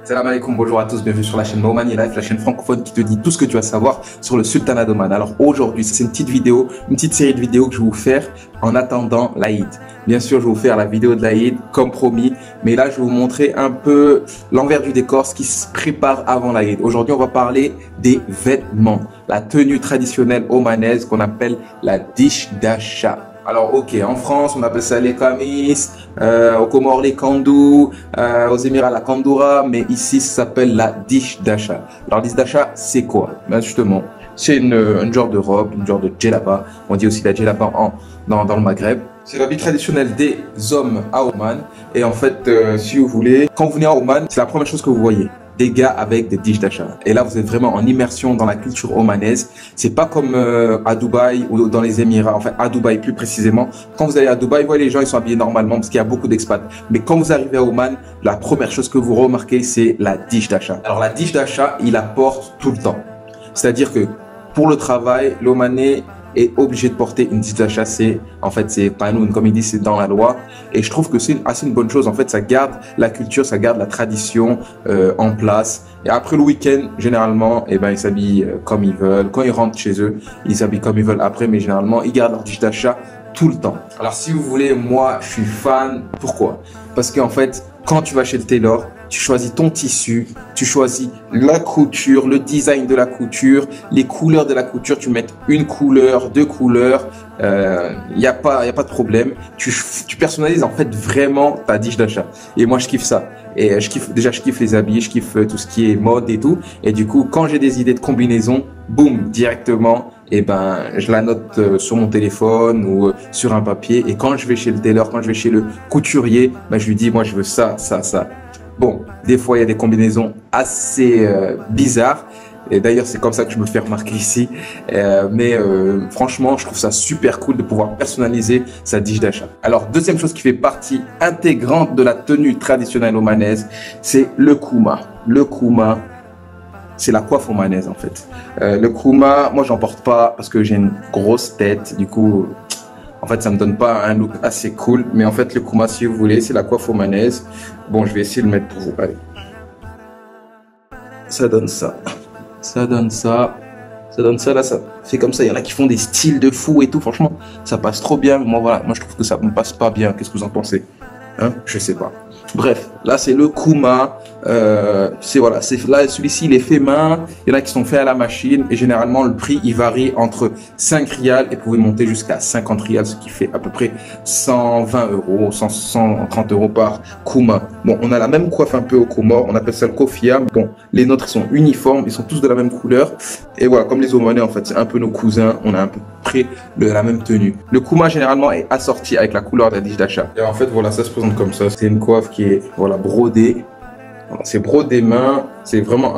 Salam alaikum, bonjour à tous, bienvenue sur la chaîne Omani Life, la chaîne francophone qui te dit tout ce que tu vas savoir sur le sultanat d'Oman. Alors aujourd'hui, c'est une petite vidéo, une petite série de vidéos que je vais vous faire en attendant l'Aïd. Bien sûr, je vais vous faire la vidéo de l'Aïd comme promis, mais là je vais vous montrer un peu l'envers du décor, ce qui se prépare avant l'Aïd. Aujourd'hui, on va parler des vêtements, la tenue traditionnelle omanaise qu'on appelle la dish dasha. Alors ok, en France on appelle ça les kamis, aux Comores les kandous, aux Émirats la kandoura, mais ici ça s'appelle la dish dasha. Alors dish dasha c'est quoi? Ben justement, c'est une genre de robe, une genre de djellaba, on dit aussi la djellaba dans le Maghreb. C'est l'habit traditionnel des hommes à Oman et en fait si vous voulez, quand vous venez à Oman, c'est la première chose que vous voyez. Des gars avec des dish dasha. Et là, vous êtes vraiment en immersion dans la culture omanaise. C'est pas comme à Dubaï ou dans les Émirats. Enfin, à Dubaï plus précisément. Quand vous allez à Dubaï, vous voyez les gens, ils sont habillés normalement parce qu'il y a beaucoup d'expats. Mais quand vous arrivez à Oman, la première chose que vous remarquez, c'est la dish dasha. Alors, la dish dasha, il la porte tout le temps. C'est-à-dire que pour le travail, l'Omanais est obligé de porter une dish dasha. En fait, c'est panoun, comme il dit, c'est dans la loi. Et je trouve que c'est assez une bonne chose. En fait, ça garde la culture, ça garde la tradition en place. Et après le week-end, généralement, eh ben, ils s'habillent comme ils veulent. Quand ils rentrent chez eux, ils s'habillent comme ils veulent après. Mais généralement, ils gardent leur dish dasha tout le temps. Alors, si vous voulez, moi, je suis fan. Pourquoi? Parce qu'en fait, quand tu vas chez le tailor, tu choisis ton tissu, tu choisis la couture, le design de la couture, les couleurs de la couture. Tu mets une couleur, deux couleurs, y a pas de problème. Tu personnalises en fait vraiment ta dish dasha. Et moi, je kiffe ça. Et je kiffe les habits, je kiffe tout ce qui est mode et tout. Et du coup, quand j'ai des idées de combinaison, boum, directement, et ben, je la note sur mon téléphone ou sur un papier. Et quand je vais chez le tailor, quand je vais chez le couturier, ben, je lui dis, moi, je veux ça, ça, ça. Bon, des fois, il y a des combinaisons assez bizarres. Et d'ailleurs, c'est comme ça que je me fais remarquer ici. Mais franchement, je trouve ça super cool de pouvoir personnaliser sa dish dasha. Alors, deuxième chose qui fait partie intégrante de la tenue traditionnelle omanaise, c'est le kouma. Le kouma, c'est la coiffe omanaise en fait. Le kouma, moi, j'en porte pas parce que j'ai une grosse tête. Du coup, en fait, ça me donne pas un look assez cool. Mais en fait, le kouma, si vous voulez, c'est la coiffe omanaise. Bon, je vais essayer de le mettre pour vous. Allez. Ça donne ça. Ça donne ça. Ça donne ça, là, ça fait comme ça. Il y en a qui font des styles de fou et tout. Franchement, ça passe trop bien. Moi, voilà. Moi, je trouve que ça me passe pas bien. Qu'est-ce que vous en pensez? Hein? Je sais pas. Bref, là, c'est le kouma. Voilà, là, celui-ci, il est fait main. Il y en a qui sont faits à la machine. Et généralement, le prix, il varie entre 5 rials et pouvez monter jusqu'à 50 rials, ce qui fait à peu près 120 euros, 130 euros par kouma. Bon, on a la même coiffe un peu au Comores. On appelle ça le kofia. Bon, les nôtres, ils sont uniformes. Ils sont tous de la même couleur. Et voilà, comme les Omanais, en fait, c'est un peu nos cousins. On a à peu près la même tenue. Le kouma, généralement, est assorti avec la couleur de la dish dasha. Et en fait, voilà, ça se présente comme ça. C'est une coiffe qui est, voilà, brodée. C'est brodé main, c'est vraiment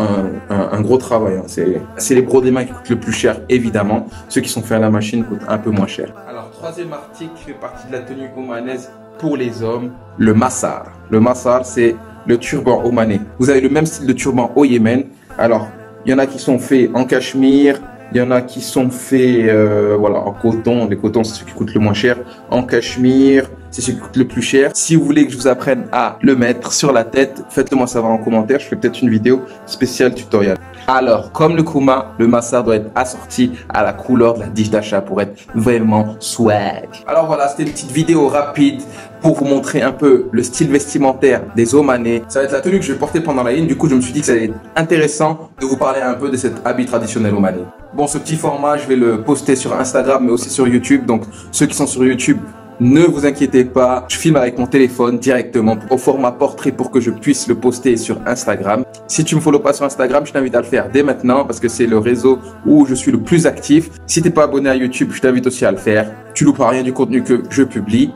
un gros travail. Hein. C'est les brodés mains qui coûtent le plus cher, évidemment. Ceux qui sont faits à la machine coûtent un peu moins cher. Alors, troisième article qui fait partie de la tenue omanaise pour les hommes, le massar. Le massar, c'est le turban omanais. Vous avez le même style de turban au Yémen. Alors, il y en a qui sont faits en cachemire. Il y en a qui sont faits voilà, en coton. Les cotons, c'est ceux qui coûtent le moins cher. En cachemire, c'est ceux qui coûtent le plus cher. Si vous voulez que je vous apprenne à le mettre sur la tête, faites-le moi savoir en commentaire. Je ferai peut-être une vidéo spéciale tutoriel. Alors, comme le kouma, le massar doit être assorti à la couleur de la dish dasha pour être vraiment swag. Alors voilà, c'était une petite vidéo rapide pour vous montrer un peu le style vestimentaire des Omanais. Ça va être la tenue que je vais porter pendant la ligne. Du coup, je me suis dit que ça allait être intéressant de vous parler un peu de cet habit traditionnel omanais. Bon, ce petit format, je vais le poster sur Instagram, mais aussi sur YouTube. Donc, ceux qui sont sur YouTube, ne vous inquiétez pas, je filme avec mon téléphone directement au format portrait pour que je puisse le poster sur Instagram. Si tu me follow pas sur Instagram, je t'invite à le faire dès maintenant parce que c'est le réseau où je suis le plus actif. Si t'es pas abonné à YouTube, je t'invite aussi à le faire. Tu louperas rien du contenu que je publie.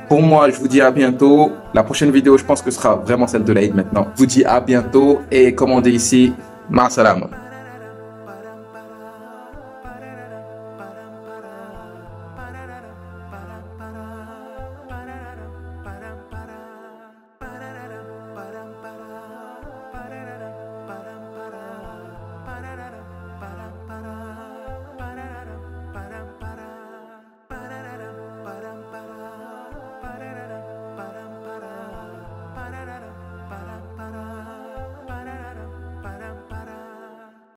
Pour moi, je vous dis à bientôt. La prochaine vidéo, je pense que ce sera vraiment celle de l'Aïd maintenant. Je vous dis à bientôt et comme on dit ici, ma salama.